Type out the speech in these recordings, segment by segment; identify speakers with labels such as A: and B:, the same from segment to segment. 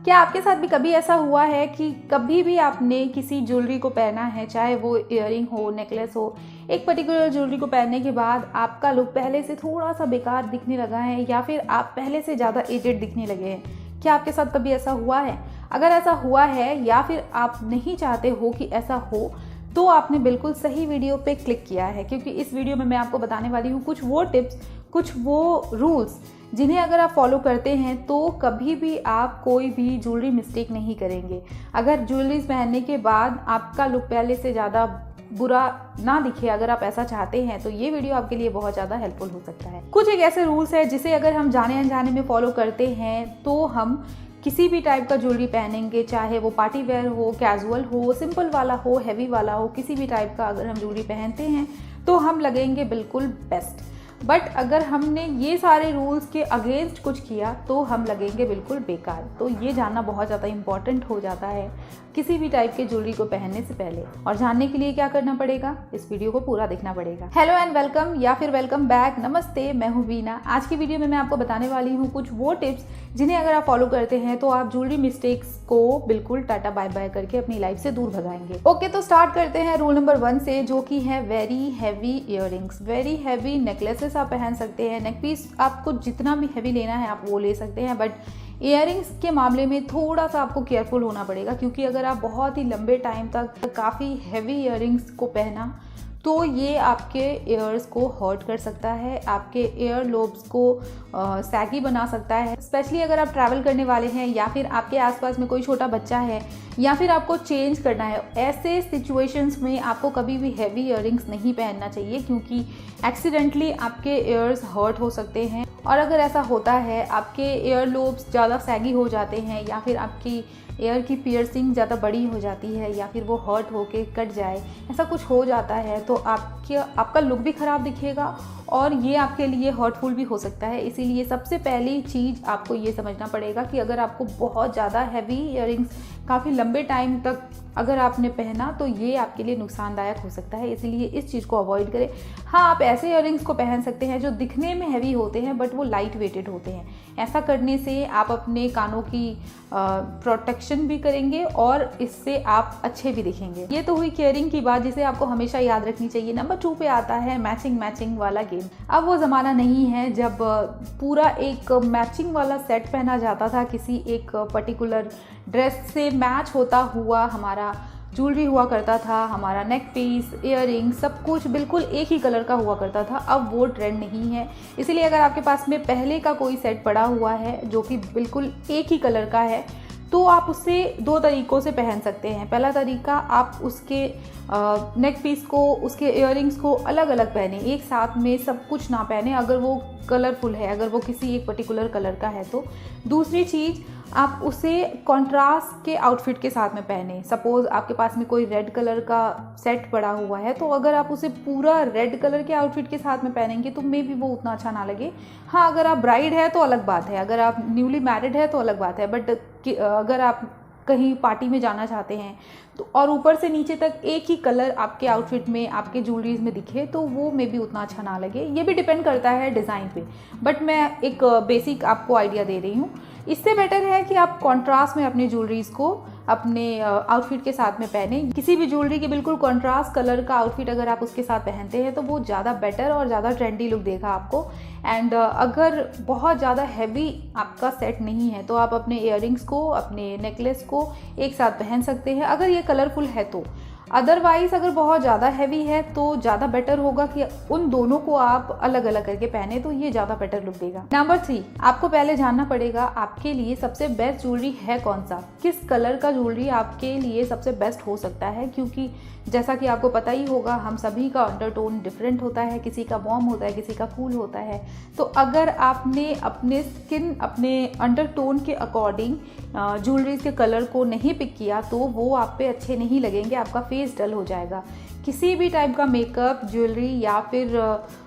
A: क्या आपके साथ भी कभी ऐसा हुआ है कि कभी भी आपने किसी ज्वेलरी को पहना है, चाहे वो इयररिंग हो, नेकलेस हो, एक पर्टिकुलर ज्वेलरी को पहनने के बाद आपका लुक पहले से थोड़ा सा बेकार दिखने लगा है या फिर आप पहले से ज़्यादा एजेड दिखने लगे हैं? क्या आपके साथ कभी ऐसा हुआ है? अगर ऐसा हुआ है या फिर आप नहीं चाहते हो कि ऐसा हो, तो आपने बिल्कुल सही वीडियो पे क्लिक किया है, क्योंकि इस वीडियो में मैं आपको बताने वाली हूँ कुछ वो टिप्स, कुछ वो रूल्स जिन्हें अगर आप फॉलो करते हैं तो कभी भी आप कोई भी ज्वेलरी मिस्टेक नहीं करेंगे। अगर ज्वेलरीज पहनने के बाद आपका लुक पहले से ज़्यादा बुरा ना दिखे, अगर आप ऐसा चाहते हैं, तो ये वीडियो आपके लिए बहुत ज़्यादा हेल्पफुल हो सकता है। कुछ एक ऐसे रूल्स है जिसे अगर हम जाने अनजाने में फॉलो करते हैं तो हम किसी भी टाइप का ज्वेलरी पहनेंगे, चाहे वो पार्टी वेयर हो, कैजुअल हो, सिंपल वाला हो, हैवी वाला हो, किसी भी टाइप का अगर हम ज्वेलरी पहनते हैं तो हम लगेंगे बिल्कुल बेस्ट। बट अगर हमने ये सारे रूल्स के अगेंस्ट कुछ किया तो हम लगेंगे बिल्कुल बेकार। तो ये जानना बहुत ज़्यादा इम्पॉर्टेंट हो जाता है किसी भी टाइप के ज्वेलरी को पहनने से पहले। और जानने के लिए क्या करना पड़ेगा, इस वीडियो को पूरा देखना पड़ेगा। हेलो एंड वेलकम या फिर वेलकम बैक, नमस्ते, मैं हूँ वीना। आज की वीडियो में मैं आपको बताने वाली हूँ कुछ वो टिप्स जिन्हें अगर आप फॉलो करते हैं तो आप ज्वेलरी मिस्टेक्स को बिल्कुल टाटा बाय बाय करके अपनी लाइफ से दूर भगाएंगे। ओके, तो स्टार्ट करते हैं रूल नंबर 1 से, जो कि है very heavy earrings. Very heavy necklaces आप पहन सकते हैं, नेक पीस आपको जितना भी हैवी लेना है आप वो ले सकते हैं, बट इयररिंग्स के मामले में थोड़ा सा आपको केयरफुल होना पड़ेगा, क्योंकि अगर आप बहुत ही लंबे टाइम तक काफ़ी हैवी इयररिंग्स को पहना तो ये आपके ईयर्स को हर्ट कर सकता है, आपके ईयर लोब्स को सैगी बना सकता है। स्पेशली अगर आप ट्रैवल करने वाले हैं या फिर आपके आसपास में कोई छोटा बच्चा है या फिर आपको चेंज करना है, ऐसे सिचुएशंस में आपको कभी भी हैवी इयररिंग्स नहीं पहनना चाहिए, क्योंकि एक्सीडेंटली आपके ईयर्स हर्ट हो सकते हैं। और अगर ऐसा होता है, आपके ईयर लोब्स ज़्यादा सैगी हो जाते हैं या फिर आपकी एयर की पियर्सिंग ज़्यादा बड़ी हो जाती है या फिर वो हर्ट होके कट जाए, ऐसा कुछ हो जाता है, तो आपका लुक भी ख़राब दिखेगा और ये आपके लिए हर्टफुल भी हो सकता है। इसीलिए सबसे पहली चीज़ आपको ये समझना पड़ेगा कि अगर आपको बहुत ज़्यादा हैवी इयररिंग्स काफ़ी लंबे टाइम तक अगर आपने पहना तो ये आपके लिए नुकसानदायक हो सकता है, इसीलिए इस चीज़ को अवॉइड करें। हाँ, आप ऐसे इयररिंग्स को पहन सकते हैं जो दिखने में हैवी होते हैं बट वो लाइट वेटेड होते हैं। ऐसा करने से आप अपने कानों की प्रोटेक्शन भी करेंगे और इससे आप अच्छे भी दिखेंगे। ये तो हुई केयरिंग की बात, जिसे आपको हमेशा याद रखनी चाहिए। नंबर 2 पे आता है मैचिंग वाला गेम। अब वो ज़माना नहीं है जब पूरा एक मैचिंग वाला सेट पहना जाता था, किसी एक पर्टिकुलर ड्रेस से मैच होता हुआ हमारा ज्वेलरी हुआ करता था, हमारा नेक पीस, इयररिंग, सब कुछ बिल्कुल एक ही कलर का हुआ करता था। अब वो ट्रेंड नहीं है, इसीलिए अगर आपके पास में पहले का कोई सेट पड़ा हुआ है जो कि बिल्कुल एक ही कलर का है, तो आप उसे 2 तरीक़ों से पहन सकते हैं। पहला तरीका, आप उसके नेक पीस को, उसके इयररिंग्स को अलग अलग पहने, एक साथ में सब कुछ ना पहने अगर वो कलरफुल है, अगर वो किसी एक पर्टिकुलर कलर का है तो। दूसरी चीज़, आप उसे कॉन्ट्रास्ट के आउटफिट के साथ में पहने। सपोज़ आपके पास में कोई रेड कलर का सेट पड़ा हुआ है, तो अगर आप उसे पूरा रेड कलर के आउटफिट के साथ में पहनेंगे तो मे बी वो उतना अच्छा ना लगे। हाँ, अगर आप ब्राइड है तो अलग बात है, अगर आप न्यूली मैरिड है तो अलग बात है, बट अगर आप कहीं पार्टी में जाना चाहते हैं तो और ऊपर से नीचे तक एक ही कलर आपके आउटफिट में, आपके ज्वेलरीज में दिखे, तो वो मे बी उतना अच्छा ना लगे। ये भी डिपेंड करता है डिज़ाइन पे, बट मैं एक बेसिक आपको आइडिया दे रही हूँ। इससे बेटर है कि आप कॉन्ट्रास्ट में अपनी ज्वेलरीज को अपने आउटफिट के साथ में पहने। किसी भी ज्वेलरी के बिल्कुल कॉन्ट्रास्ट कलर का आउटफिट अगर आप उसके साथ पहनते हैं तो वो ज़्यादा बेटर और ज़्यादा ट्रेंडी लुक देगा आपको। एंड अगर बहुत ज़्यादा हैवी आपका सेट नहीं है तो आप अपने इयररिंग्स को, अपने नेकलेस को एक साथ पहन सकते हैं अगर ये कलरफुल है तो। अदरवाइज़ अगर बहुत ज़्यादा हैवी है तो ज़्यादा बेटर होगा कि उन दोनों को आप अलग अलग करके पहने, तो ये ज़्यादा बेटर लुक देगा। नंबर 3, आपको पहले जानना पड़ेगा आपके लिए सबसे बेस्ट ज्वेलरी है कौन सा, किस कलर का ज्वेलरी आपके लिए सबसे बेस्ट हो सकता है, क्योंकि जैसा कि आपको पता ही होगा हम सभी का अंडरटोन डिफरेंट होता है, किसी का वार्म होता है, किसी का कूल होता है। तो अगर आपने अपने स्किन, अपने अंडरटोन के अकॉर्डिंग ज्वेलरीज के कलर को नहीं पिक किया तो वो आप पे अच्छे नहीं लगेंगे, आपका फेस डल हो जाएगा। किसी भी टाइप का मेकअप, ज्वेलरी या फिर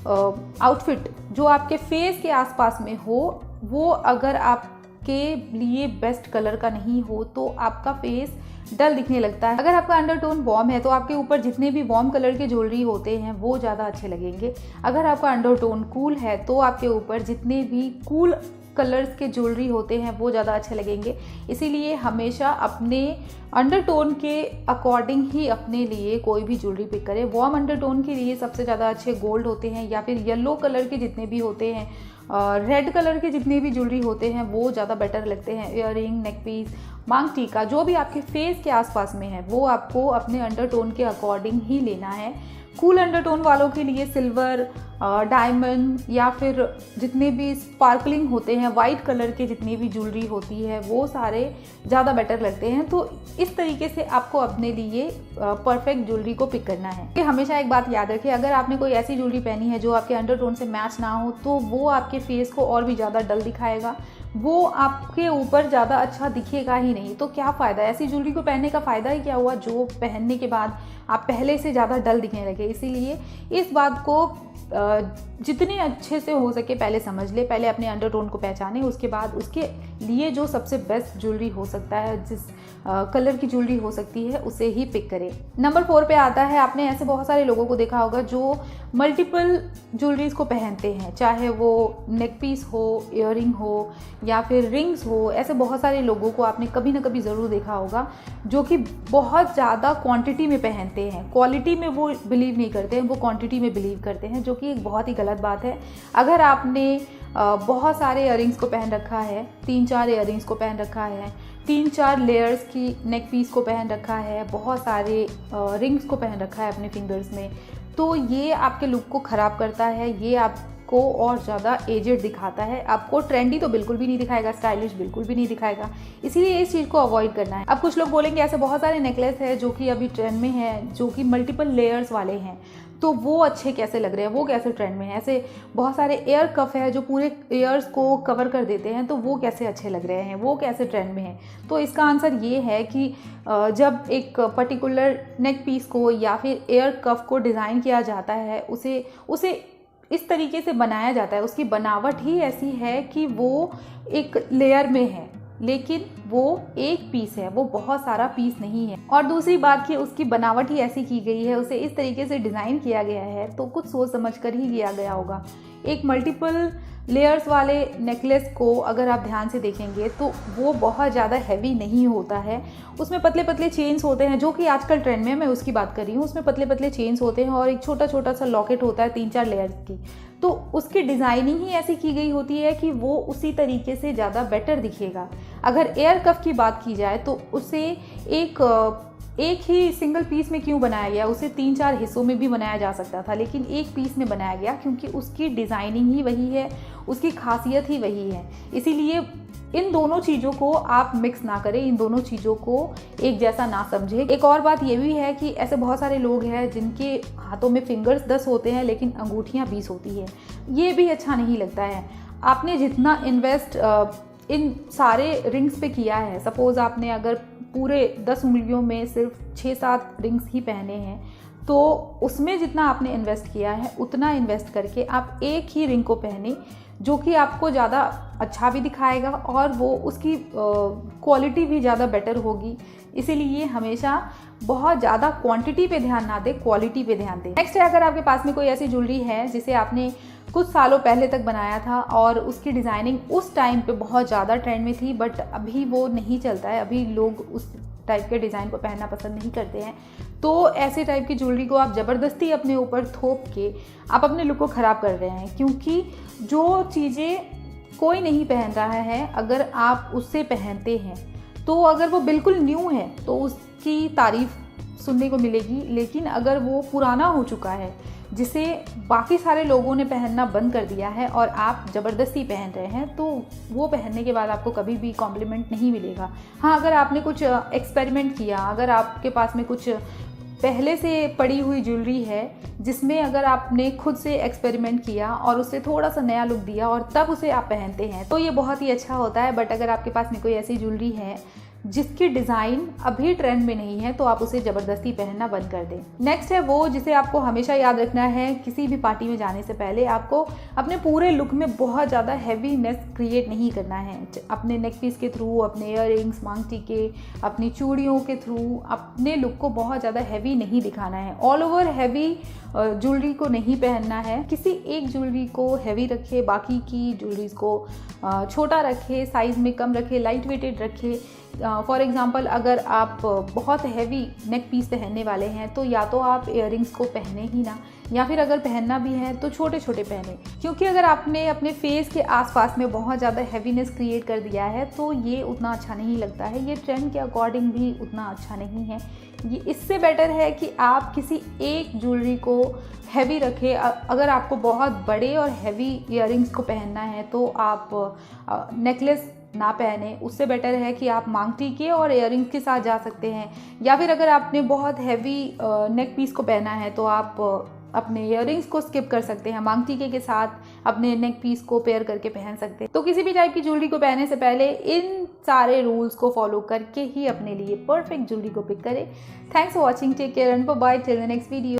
A: आउटफिट जो आपके फेस के आसपास में हो, वो अगर आपके लिए बेस्ट कलर का नहीं हो तो आपका फेस डल दिखने लगता है। अगर आपका अंडरटोन वार्म है तो आपके ऊपर जितने भी वार्म कलर के ज्वेलरी होते हैं वो ज़्यादा अच्छे लगेंगे। अगर आपका अंडरटोन कूल है तो आपके ऊपर जितने भी कूल कलर्स के ज्वेलरी होते हैं वो ज़्यादा अच्छे लगेंगे। इसीलिए हमेशा अपने अंडरटोन के अकॉर्डिंग ही अपने लिए कोई भी ज्वेलरी पिक करें। वार्म अंडरटोन के लिए सबसे ज़्यादा अच्छे गोल्ड होते हैं, या फिर येलो कलर के जितने भी होते हैं, रेड कलर के जितने भी ज्वेलरी होते हैं वो ज़्यादा बेटर लगते हैं। ईयरिंग, नेक पीस, मांग टीका, जो भी आपके फेस के आसपास में है वो आपको अपने अंडरटोन के अकॉर्डिंग ही लेना है। कूल अंडरटोन वालों के लिए सिल्वर, डायमंड या फिर जितने भी स्पार्कलिंग होते हैं, वाइट कलर के जितनी भी ज्वेलरी होती है वो सारे ज़्यादा बेटर लगते हैं। तो इस तरीके से आपको अपने लिए परफेक्ट ज्वेलरी को पिक करना है। कि हमेशा एक बात याद रखें, अगर आपने कोई ऐसी ज्वेलरी पहनी है जो आपके अंडरटोन से मैच ना हो तो वो आपके फेस को और भी ज़्यादा डल दिखाएगा, वो आपके ऊपर ज़्यादा अच्छा दिखेगा ही नहीं। तो क्या फ़ायदा, ऐसी ज्वेलरी को पहनने का फ़ायदा ही क्या हुआ जो पहनने के बाद आप पहले से ज़्यादा डल दिखने लगे। इसीलिए इस बात को जितने अच्छे से हो सके पहले समझ ले, पहले अपने अंडरटोन को पहचाने, उसके बाद उसके लिए जो सबसे बेस्ट ज्वेलरी हो सकता है, जिस कलर की ज्वेलरी हो सकती है उसे ही पिक करें। नंबर 4 पे आता है, आपने ऐसे बहुत सारे लोगों को देखा होगा जो मल्टीपल ज्वेलरीज को पहनते हैं, चाहे वो नेक पीस हो, ईयरिंग हो या फिर रिंग्स हो। ऐसे बहुत सारे लोगों को आपने कभी ना कभी ज़रूर देखा होगा जो कि बहुत ज़्यादा क्वांटिटी में पहनते हैं। क्वालिटी में वो बिलीव नहीं करते हैं, वो क्वांटिटी में बिलीव करते हैं, जो कि एक बहुत ही गलत बात है। अगर आपने बहुत सारे ईयरिंग्स को पहन रखा है, 3-4 ईयरिंग्स को पहन रखा है, 3-4 लेयर्स की नेक पीस को पहन रखा है, बहुत सारे रिंग्स को पहन रखा है अपने फिंगर्स में, तो ये आपके लुक को ख़राब करता है, ये आपको और ज़्यादा एजेड दिखाता है। आपको ट्रेंडी तो बिल्कुल भी नहीं दिखाएगा, स्टाइलिश बिल्कुल भी नहीं दिखाएगा। इसीलिए इस चीज़ को अवॉइड करना है। अब कुछ लोग बोलेंगे ऐसे बहुत सारे नेकलेस है जो कि अभी ट्रेंड में है, जो कि मल्टीपल लेयर्स वाले हैं, तो वो अच्छे कैसे लग रहे हैं, वो कैसे ट्रेंड में है। ऐसे बहुत सारे एयर कफ है जो पूरे एयर्स को कवर कर देते हैं, तो वो कैसे अच्छे लग रहे हैं, वो कैसे ट्रेंड में है। तो इसका आंसर ये है कि जब एक पर्टिकुलर नेक पीस को या फिर एयर कफ को डिज़ाइन किया जाता है, उसे इस तरीके से बनाया जाता है, उसकी बनावट ही ऐसी है कि वो एक लेयर में है, लेकिन वो एक पीस है, वो बहुत सारा पीस नहीं है। और दूसरी बात कि उसकी बनावट ही ऐसी की गई है, उसे इस तरीके से डिज़ाइन किया गया है, तो कुछ सोच समझ कर ही किया गया होगा। एक मल्टीपल लेयर्स वाले नेकलेस को अगर आप ध्यान से देखेंगे तो वो बहुत ज़्यादा हैवी नहीं होता है। उसमें पतले पतले चेन्स होते हैं, जो कि आजकल ट्रेंड में है, मैं उसकी बात कर रही हूँ। उसमें पतले पतले चेन्स होते हैं और एक छोटा छोटा सा लॉकेट होता है 3-4 लेयर्स की। तो उसकी डिज़ाइनिंग ही ऐसी की गई होती है कि वो उसी तरीके से ज़्यादा बेटर दिखेगा। अगर एयर कफ की बात की जाए तो उसे एक ही सिंगल पीस में क्यों बनाया गया, उसे 3-4 हिस्सों में भी बनाया जा सकता था, लेकिन एक पीस में बनाया गया क्योंकि उसकी डिज़ाइनिंग ही वही है, उसकी खासियत ही वही है। इसीलिए इन दोनों चीज़ों को आप मिक्स ना करें, इन दोनों चीज़ों को एक जैसा ना समझें। एक और बात ये भी है कि ऐसे बहुत सारे लोग हैं जिनके हाथों में फिंगर्स 10 होते हैं लेकिन अंगूठियाँ 20 होती है, ये भी अच्छा नहीं लगता है। आपने जितना इन्वेस्ट इन सारे रिंग्स पे किया है, सपोज़ आपने अगर पूरे 10 उंगलियों में सिर्फ 6-7 रिंग्स ही पहने हैं, तो उसमें जितना आपने इन्वेस्ट किया है उतना इन्वेस्ट करके आप एक ही रिंग को पहने, जो कि आपको ज़्यादा अच्छा भी दिखाएगा और वो उसकी क्वालिटी भी ज़्यादा बेटर होगी। इसीलिए हमेशा बहुत ज़्यादा क्वांटिटी पे ध्यान ना दें, क्वालिटी पे ध्यान दें। नेक्स्ट है, अगर आपके पास में कोई ऐसी ज्वेलरी है जिसे आपने कुछ सालों पहले तक बनाया था और उसकी डिज़ाइनिंग उस टाइम पे बहुत ज़्यादा ट्रेंड में थी, बट अभी वो नहीं चलता है, अभी लोग उस टाइप के डिज़ाइन को पहनना पसंद नहीं करते हैं, तो ऐसे टाइप की ज्वेलरी को आप ज़बरदस्ती अपने ऊपर थोप के आप अपने लुक को ख़राब कर रहे हैं। क्योंकि जो चीज़ें कोई नहीं पहन रहा है, अगर आप उससे पहनते हैं तो अगर वो बिल्कुल न्यू है तो उसकी तारीफ़ सुनने को मिलेगी, लेकिन अगर वो पुराना हो चुका है जिसे बाकी सारे लोगों ने पहनना बंद कर दिया है और आप ज़बरदस्ती पहन रहे हैं, तो वो पहनने के बाद आपको कभी भी कॉम्प्लीमेंट नहीं मिलेगा। हाँ, अगर आपने कुछ एक्सपेरिमेंट किया, अगर आपके पास में कुछ पहले से पड़ी हुई ज्वेलरी है जिसमें अगर आपने खुद से एक्सपेरिमेंट किया और उससे थोड़ा सा नया लुक दिया और तब उसे आप पहनते हैं, तो ये बहुत ही अच्छा होता है। बट अगर आपके पास में कोई ऐसी ज्वेलरी है जिसकी डिज़ाइन अभी ट्रेंड में नहीं है तो आप उसे ज़बरदस्ती पहनना बंद कर दें। नेक्स्ट है वो जिसे आपको हमेशा याद रखना है, किसी भी पार्टी में जाने से पहले आपको अपने पूरे लुक में बहुत ज़्यादा हैवीनेस क्रिएट नहीं करना है। अपने नेक पीस के थ्रू, अपने इयररिंग्स, मांग टीके, अपनी चूड़ियों के थ्रू अपने लुक को बहुत ज़्यादा हैवी नहीं दिखाना है। ऑल ओवर हैवी ज्वेलरी को नहीं पहनना है। किसी एक ज्वेलरी को हैवी रखे, बाकी की ज्वेलरीज को छोटा रखे, साइज़ में कम रखे, लाइट वेटेड रखे। फॉर एग्ज़ाम्पल अगर आप बहुत हैवी नेक पीस पहनने वाले हैं तो या तो आप इयररिंग्स को पहने ही ना, या फिर अगर पहनना भी है तो छोटे छोटे पहने, क्योंकि अगर आपने अपने फेस के आसपास में बहुत ज़्यादा हैवीनेस क्रिएट कर दिया है तो ये उतना अच्छा नहीं लगता है। ये ट्रेंड के अकॉर्डिंग भी उतना अच्छा नहीं है। ये इससे बेटर है कि आप किसी एक ज्वेलरी को हैवी रखें। अगर आपको बहुत बड़े और हैवी इयररिंग्स को पहनना है तो आप नेकलेस ना पहने, उससे बेटर है कि आप मांग टीके और इयररिंग्स के साथ जा सकते हैं। या फिर अगर आपने बहुत हैवी नेक पीस को पहना है तो आप अपने इयररिंग्स को स्किप कर सकते हैं, मांग टीके के साथ अपने नेक पीस को पेयर करके पहन सकते हैं। तो किसी भी टाइप की ज्वेलरी को पहनने से पहले इन सारे रूल्स को फॉलो करके ही अपने लिए परफेक्ट ज्वेलरी को पिक करें। Thanks for watching, take care and bye bye till the next video.